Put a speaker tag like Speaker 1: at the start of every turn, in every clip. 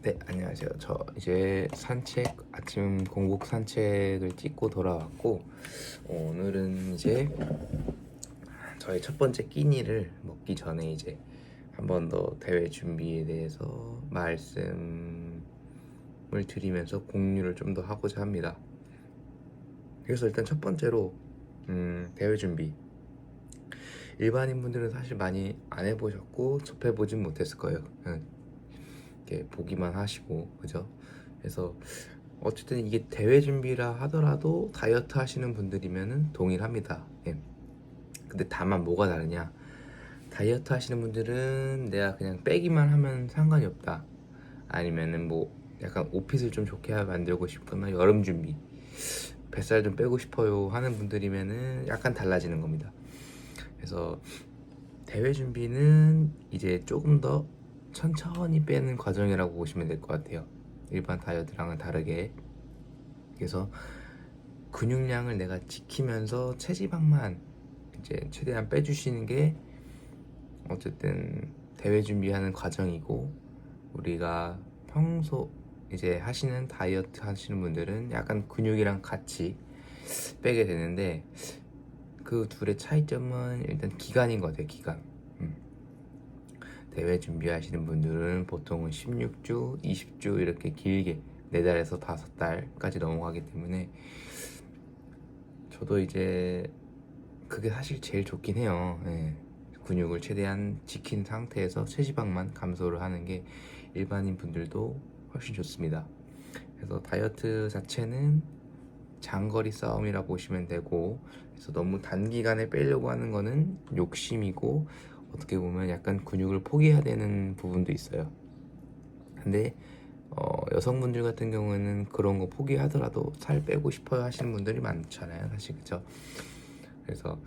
Speaker 1: 네, 안녕하세요. 저 이제 아침 공복 산책을 찍고 돌아왔고, 오늘은 이제 저의 첫 번째 끼니를 먹기 전에 이제 한 번 더 대회 준비에 대해서 말씀을 드리면서 공유를 좀 더 하고자 합니다. 그래서 일단 첫 번째로 대회 준비. 일반인 분들은 사실 많이 안 해보셨고 접해보진 못했을 거예요. 그냥 이렇게 보기만 하시고, 그죠? 그래서 어쨌든 이게 대회 준비라 하더라도 다이어트 하시는 분들이면은 동일합니다. 예. 근데 다만 뭐가 다르냐? 다이어트 하시는 분들은 내가 그냥 빼기만 하면 상관이 없다. 아니면은 뭐 약간 옷핏을 좀 좋게 만들고 싶거나 여름 준비, 뱃살 좀 빼고 싶어요 하는 분들이면은 약간 달라지는 겁니다. 그래서 대회 준비는 이제 조금 더 천천히 빼는 과정이라고 보시면 될 것 같아요. 일반 다이어트랑은 다르게. 그래서 근육량을 내가 지키면서 체지방만 이제 최대한 빼주시는 게 어쨌든 대회 준비하는 과정이고, 우리가 평소 이제 하시는 다이어트 하시는 분들은 약간 근육이랑 같이 빼게 되는데, 그 둘의 차이점은 일단 기간인 것 같아요. 기간. 대회 준비하시는 분들은 보통은 16주, 20주 이렇게 길게 4달에서 5달까지 넘어가기 때문에, 저도 이제 그게 사실 제일 좋긴 해요. 예. 근육을 최대한 지킨 상태에서 체지방만 감소를 하는 게 일반인 분들도 훨씬 좋습니다. 그래서 다이어트 자체는 장거리 싸움이라 보시면 되고, 그래서 너무 단기간에 빼려고 하는 거는 욕심이고, 어떻게 보면 약간 근육을 포기해야 되는 부분도 있어요. 근데 여성분들 같은 경우에는 그런 거 포기하더라도 살 빼고 싶어요 하시는 분들이 많잖아요, 사실. 그죠? 그래서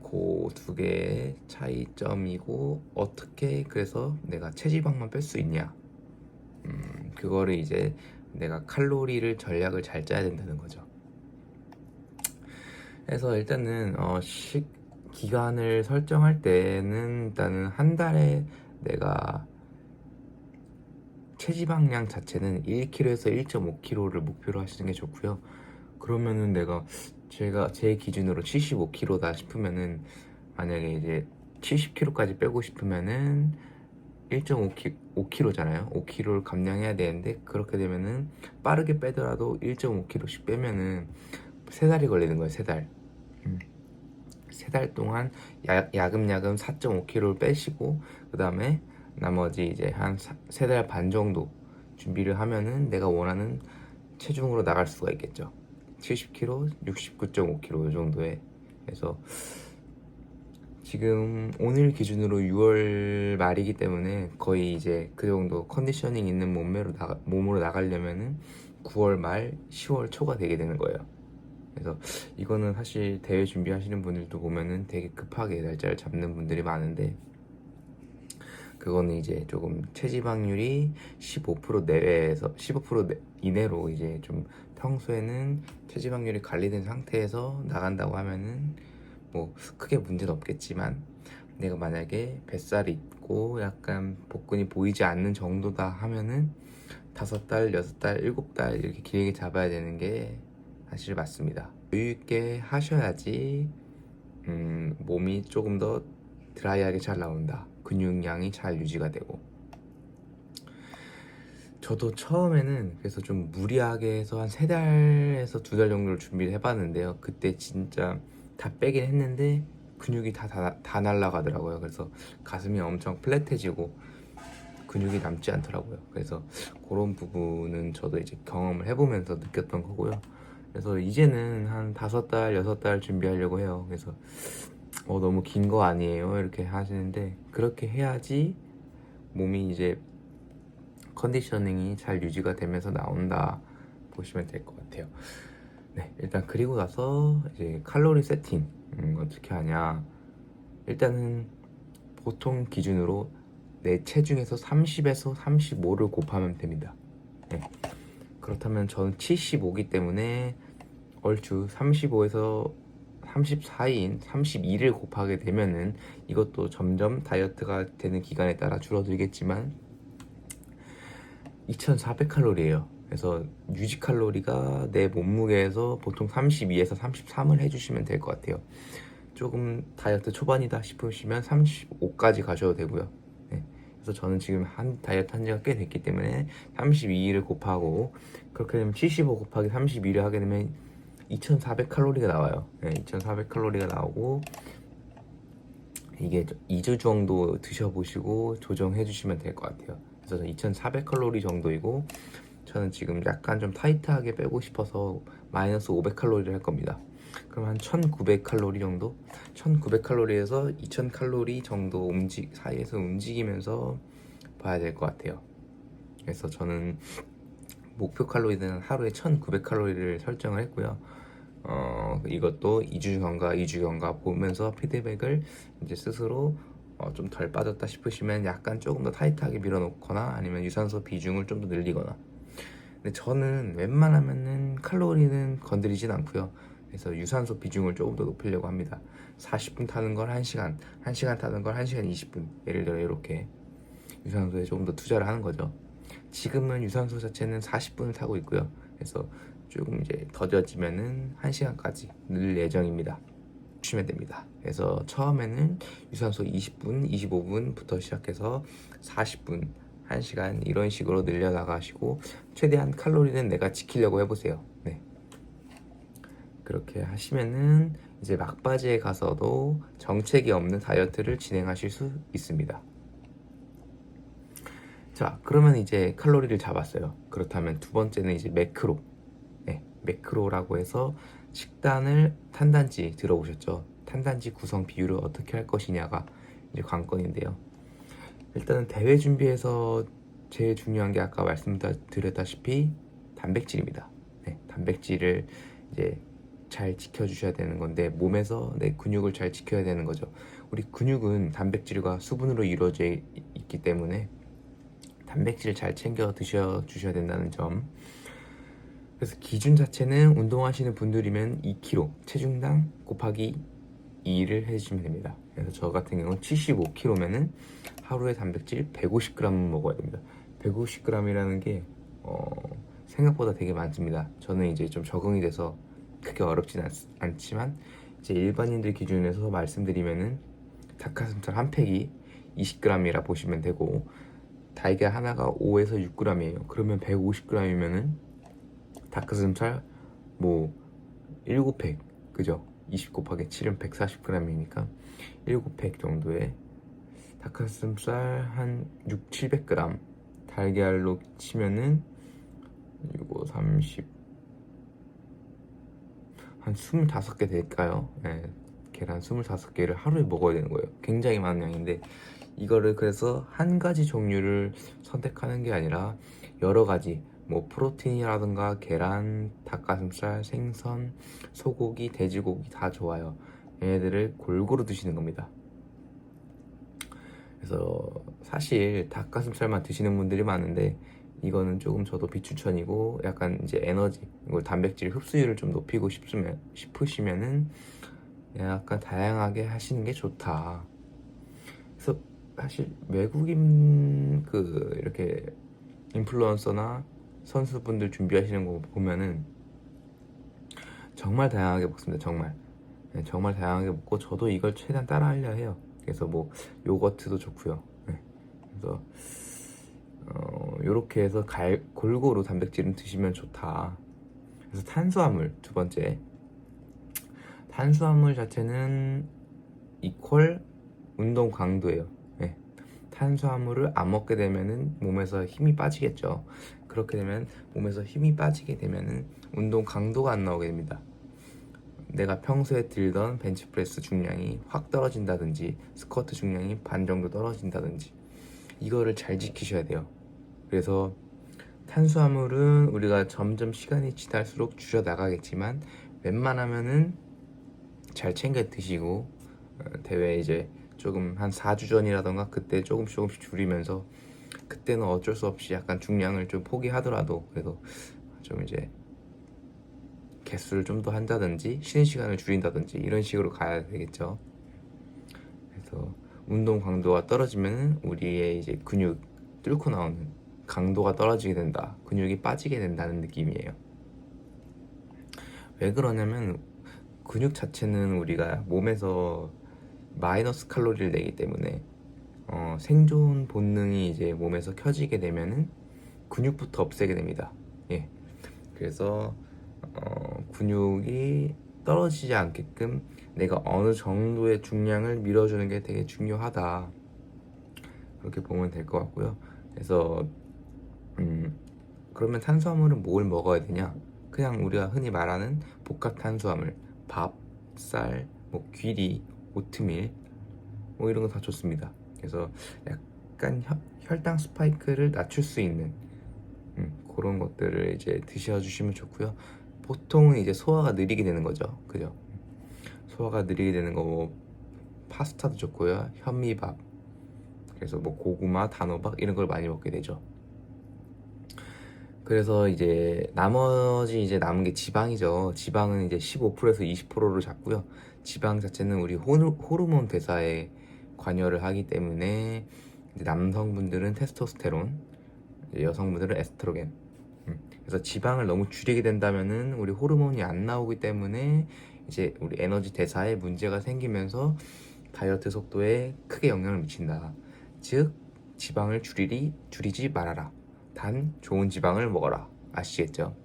Speaker 1: 그 두 개의 차이점이고, 어떻게 그래서 내가 체지방만 뺄 수 있냐, 그거를 이제 내가 칼로리를 전략을 잘 짜야 된다는 거죠. 그래서 일단은 기간을 설정할 때는 일단은 한 달에 내가 체지방량 자체는 1kg에서 1.5kg를 목표로 하시는 게 좋고요. 그러면은 제가 제 기준으로 75kg다 싶으면은, 만약에 이제 70kg까지 빼고 싶으면은 1.5kg잖아요. 5kg를 감량해야 되는데, 그렇게 되면은 빠르게 빼더라도 1.5kg씩 빼면은 3달이 걸리는 거예요. 3달. 3달 동안 야금야금 4.5kg를 빼시고, 그 다음에 나머지 이제 한 3달 반 정도 준비를 하면은 내가 원하는 체중으로 나갈 수가 있겠죠. 70kg, 69.5kg 이 정도에. 그래서 지금 오늘 기준으로 6월 말이기 때문에 거의 이제 그 정도 컨디셔닝 있는 몸으로 나가려면은 9월 말, 10월 초가 되게 되는 거예요. 그래서 이거는 사실 대회 준비하시는 분들도 보면은 되게 급하게 날짜를 잡는 분들이 많은데, 그거는 이제 조금 체지방률이 15% 내외에서 15% 이내로 이제 좀 평소에는 체지방률이 관리된 상태에서 나간다고 하면은 뭐 크게 문제는 없겠지만, 내가 만약에 뱃살이 있고 약간 복근이 보이지 않는 정도다 하면은 5달, 6달, 7달 이렇게 길게 잡아야 되는 게 사실 맞습니다. 여유 있게 하셔야지 몸이 조금 더 드라이하게 잘 나온다. 근육량이 잘 유지가 되고. 저도 처음에는 그래서 좀 무리하게 해서 한 3달에서 2달 정도를 준비를 해봤는데요. 그때 진짜 다 빼긴 했는데 근육이 다 날라가더라고요. 그래서 가슴이 엄청 플랫해지고 근육이 남지 않더라고요. 그래서 그런 부분은 저도 이제 경험을 해보면서 느꼈던 거고요. 그래서 이제는 한 5달, 6달 준비하려고 해요. 그래서 너무 긴 거 아니에요? 이렇게 하시는데, 그렇게 해야지 몸이 이제 컨디셔닝이 잘 유지가 되면서 나온다 보시면 될 것 같아요. 네, 일단 그리고 나서 이제 칼로리 세팅 어떻게 하냐. 일단은 보통 기준으로 내 체중에서 30에서 35를 곱하면 됩니다. 네. 그렇다면 저는 75기 때문에 얼추 35에서 34인 32를 곱하게 되면은, 이것도 점점 다이어트가 되는 기간에 따라 줄어들겠지만 2,400칼로리예요. 그래서 유지 칼로리가 내 몸무게에서 보통 32에서 33을 해주시면 될 것 같아요. 조금 다이어트 초반이다 싶으시면 35까지 가셔도 되고요. 네. 그래서 저는 지금 다이어트 한 지가 꽤 됐기 때문에 32를 곱하고, 그렇게 되면 75 곱하기 32를 하게 되면 2,400칼로리가 나와요. 네, 2,400칼로리가 나오고, 이게 2주 정도 드셔보시고 조정해 주시면 될 것 같아요. 그래서 2,400칼로리 정도이고, 저는 지금 약간 좀 타이트하게 빼고 싶어서 마이너스 500칼로리를 할 겁니다. 그럼 한 1900칼로리 정도? 1900칼로리에서 2000칼로리 정도 사이에서 움직이면서 봐야 될 것 같아요. 그래서 저는 목표 칼로리는 하루에 1900칼로리를 설정을 했고요. 이것도 2주 전과 2주 전과 보면서 피드백을 이제 스스로 좀 덜 빠졌다 싶으시면 약간 조금 더 타이트하게 밀어놓거나 아니면 유산소 비중을 좀 더 늘리거나. 근데 저는 웬만하면은 칼로리는 건드리진 않고요. 그래서 유산소 비중을 조금 더 높이려고 합니다. 40분 타는 걸 1시간, 1시간 타는 걸 1시간 20분. 예를 들어 이렇게 유산소에 조금 더 투자를 하는 거죠. 지금은 유산소 자체는 40분을 타고 있고요. 그래서 조금 이제 더뎌지면은 1시간까지 늘 예정입니다. 주시면 됩니다. 그래서 처음에는 유산소 20분, 25분부터 시작해서 40분, 1시간 이런 식으로 늘려나가시고 최대한 칼로리는 내가 지키려고 해보세요. 네. 그렇게 하시면은 이제 막바지에 가서도 정책이 없는 다이어트를 진행하실 수 있습니다. 자, 그러면 이제 칼로리를 잡았어요. 그렇다면 두 번째는 이제 매크로. 네, 매크로라고 해서 식단을 탄단지 들어보셨죠? 탄단지 구성 비율을 어떻게 할 것이냐가 이제 관건인데요. 일단은 대회 준비에서 제일 중요한 게 아까 말씀드렸다시피 단백질입니다. 네, 단백질을 이제 잘 지켜주셔야 되는 건데, 몸에서 내 근육을 잘 지켜야 되는 거죠. 우리 근육은 단백질과 수분으로 이루어져 있기 때문에 단백질을 잘 챙겨 드셔주셔야 된다는 점. 그래서 기준 자체는 운동하시는 분들이면 2kg 체중당 곱하기 2를 해주시면 됩니다. 그래서 저 같은 경우는 75kg면은 하루에 단백질 150g 먹어야 됩니다. 150g이라는 게 생각보다 되게 많습니다. 저는 이제 좀 적응이 돼서 크게 어렵진 않지만 이제 일반인들 기준에서 말씀드리면은 닭가슴살 한 팩이 20g이라 보시면 되고, 달걀 하나가 5에서 6g이에요. 그러면 150g이면은 닭가슴살 뭐 7팩, 그죠? 20 곱하기 7은 140g이니까 7팩 정도의 닭가슴살 한 6, 700g, 달걀로 치면은 이거 30, 한 25개 될까요? 네, 계란 25개를 하루에 먹어야 되는 거예요. 굉장히 많은 양인데, 이거를 그래서 한 가지 종류를 선택하는 게 아니라 여러 가지, 뭐 프로틴이라든가 계란, 닭가슴살, 생선, 소고기, 돼지고기 다 좋아요. 얘네들을 골고루 드시는 겁니다. 그래서 사실 닭가슴살만 드시는 분들이 많은데, 이거는 조금 저도 비추천이고, 약간 이제 에너지, 이걸 단백질 흡수율을 좀 높이고 싶으시면은 약간 다양하게 하시는 게 좋다. 그래서 사실 외국인 이렇게 인플루언서나 선수분들 준비하시는 거 보면은 정말 다양하게 먹습니다. 정말. 네, 정말 다양하게 먹고 저도 이걸 최대한 따라 하려 해요. 그래서 뭐 요거트도 좋고요. 네. 그래서 요렇게 해서 골고루 단백질은 드시면 좋다. 그래서 탄수화물 두 번째, 탄수화물 자체는 이퀄 운동 강도예요. 네. 탄수화물을 안 먹게 되면은 몸에서 힘이 빠지겠죠. 그렇게 되면 몸에서 힘이 빠지게 되면은 운동 강도가 안 나오게 됩니다. 내가 평소에 들던 벤치프레스 중량이 확 떨어진다든지 스쿼트 중량이 반 정도 떨어진다든지, 이거를 잘 지키셔야 돼요. 그래서 탄수화물은 우리가 점점 시간이 지날수록 줄여 나가겠지만 웬만하면은 잘 챙겨 드시고, 대회 이제 조금 한 4주 전이라던가 그때 조금씩 줄이면서, 그때는 어쩔 수 없이 약간 중량을 좀 포기하더라도 그래도 좀 이제 개수를 좀 더 한다든지 쉬는 시간을 줄인다든지 이런 식으로 가야 되겠죠. 그래서 운동 강도가 떨어지면 우리의 이제 근육 뚫고 나오는 강도가 떨어지게 된다, 근육이 빠지게 된다는 느낌이에요. 왜 그러냐면 근육 자체는 우리가 몸에서 마이너스 칼로리를 내기 때문에 생존 본능이 이제 몸에서 켜지게 되면은 근육부터 없애게 됩니다. 예. 그래서 근육이 떨어지지 않게끔 내가 어느 정도의 중량을 밀어주는 게 되게 중요하다, 그렇게 보면 될 것 같고요. 그래서 그러면 탄수화물은 뭘 먹어야 되냐? 그냥 우리가 흔히 말하는 복합 탄수화물, 밥, 쌀, 뭐 귀리, 오트밀, 뭐 이런 거 다 좋습니다. 그래서 약간 혈당 스파이크를 낮출 수 있는 그런 것들을 이제 드셔주시면 좋고요. 보통은 이제 소화가 느리게 되는 거죠, 그죠? 소화가 느리게 되는 거 뭐 파스타도 좋고요, 현미밥, 그래서 뭐 고구마, 단호박 이런 걸 많이 먹게 되죠. 그래서 이제 나머지 이제 남은 게 지방이죠. 지방은 이제 15%에서 20%로 잡고요. 지방 자체는 우리 호르몬 대사에 관여를 하기 때문에 이제 남성분들은 테스토스테론, 여성분들은 에스트로겐. 그래서 지방을 너무 줄이게 된다면은 우리 호르몬이 안 나오기 때문에 이제 우리 에너지 대사에 문제가 생기면서 다이어트 속도에 크게 영향을 미친다. 즉 지방을 줄이지 말아라. 단 좋은 지방을 먹어라. 아시겠죠?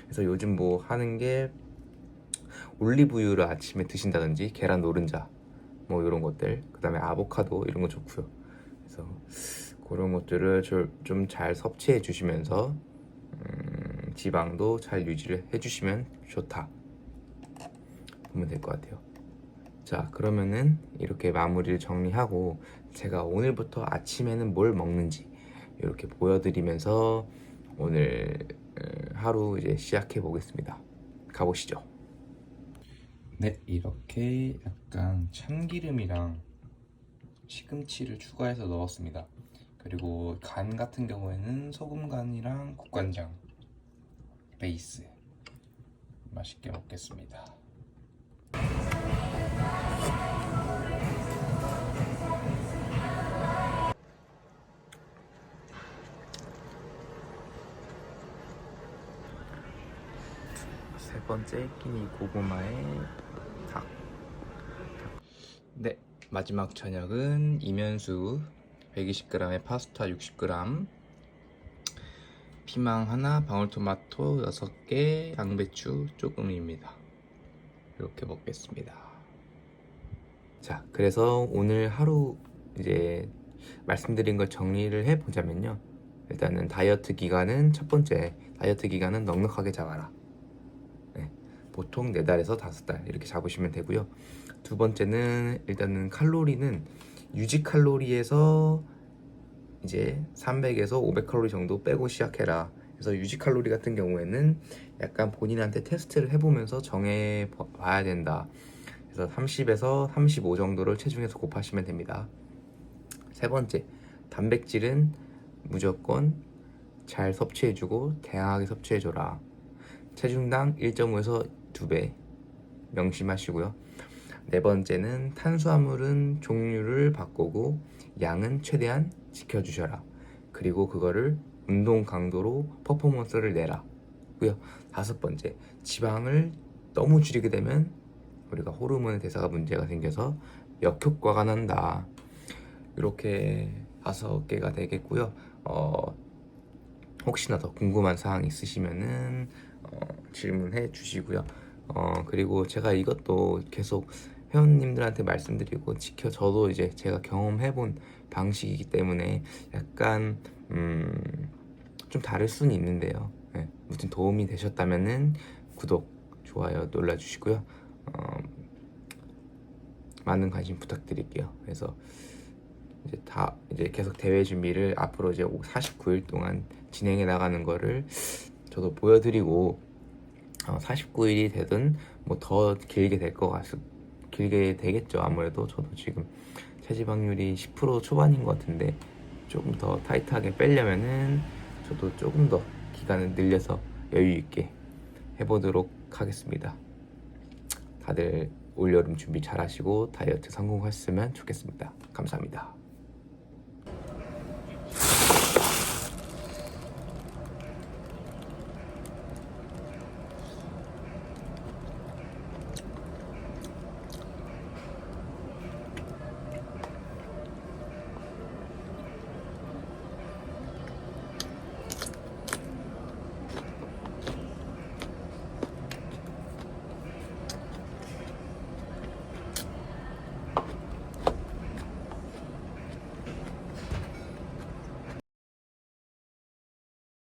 Speaker 1: 그래서 요즘 뭐 하는 게 올리브유를 아침에 드신다든지 계란 노른자 뭐 이런 것들, 그 다음에 아보카도 이런 거 좋고요. 그래서 그런 것들을 좀 잘 섭취해 주시면서 지방도 잘 유지를 해주시면 좋다 보면 될 것 같아요. 자, 그러면은 이렇게 마무리를 정리하고 제가 오늘부터 아침에는 뭘 먹는지 이렇게 보여드리면서 오늘 하루 이제 시작해 보겠습니다. 가보시죠. 네, 이렇게 약간 참기름이랑 시금치를 추가해서 넣었습니다. 그리고 간 같은 경우에는 소금간이랑 국간장 베이스. 맛있게 먹겠습니다. 세 번째 끼니 고구마의 닭. 네, 마지막 저녁은 이면수 120g에 파스타 60g, 피망 하나, 방울토마토 6개, 양배추 조금입니다. 이렇게 먹겠습니다. 자, 그래서 오늘 하루 이제 말씀드린 걸 정리를 해보자면요. 일단은 다이어트 기간은 첫 번째, 다이어트 기간은 넉넉하게 잡아라. 네, 보통 4달에서 5달 이렇게 잡으시면 되고요. 두 번째는 일단은 칼로리는 유지 칼로리에서 이제 300에서 500칼로리 정도 빼고 시작해라. 그래서 유지 칼로리 같은 경우에는 약간 본인한테 테스트를 해보면서 정해 봐야 된다. 그래서 30에서 35 정도를 체중에서 곱하시면 됩니다. 세 번째, 단백질은 무조건 잘 섭취해주고 다양하게 섭취해줘라. 체중당 1.5에서 2배 명심하시고요. 네 번째는 탄수화물은 종류를 바꾸고 양은 최대한 지켜주셔라. 그리고 그거를 운동 강도로 퍼포먼스를 내라. 고요. 다섯 번째, 지방을 너무 줄이게 되면 우리가 호르몬의 대사가 문제가 생겨서 역효과가 난다. 이렇게 5개가 되겠고요. 혹시나 더 궁금한 사항 있으시면은 질문해 주시고요. 그리고 제가 이것도 계속 회원님들한테 말씀드리고 저도 이제 제가 경험해본 방식이기 때문에 약간 좀 다를 수는 있는데요. 네, 무슨 도움이 되셨다면은 구독, 좋아요 눌러주시고요. 많은 관심 부탁드릴게요. 그래서 이제 계속 대회 준비를 앞으로 이제 49일 동안 진행해 나가는 거를 저도 보여드리고 49일이 되든 뭐 더 길게 길게 되겠죠. 아무래도 저도 지금 체지방률이 10% 초반인 것 같은데 조금 더 타이트하게 빼려면은 저도 조금 더 기간을 늘려서 여유 있게 해보도록 하겠습니다. 다들 올여름 준비 잘 하시고 다이어트 성공하셨으면 좋겠습니다. 감사합니다.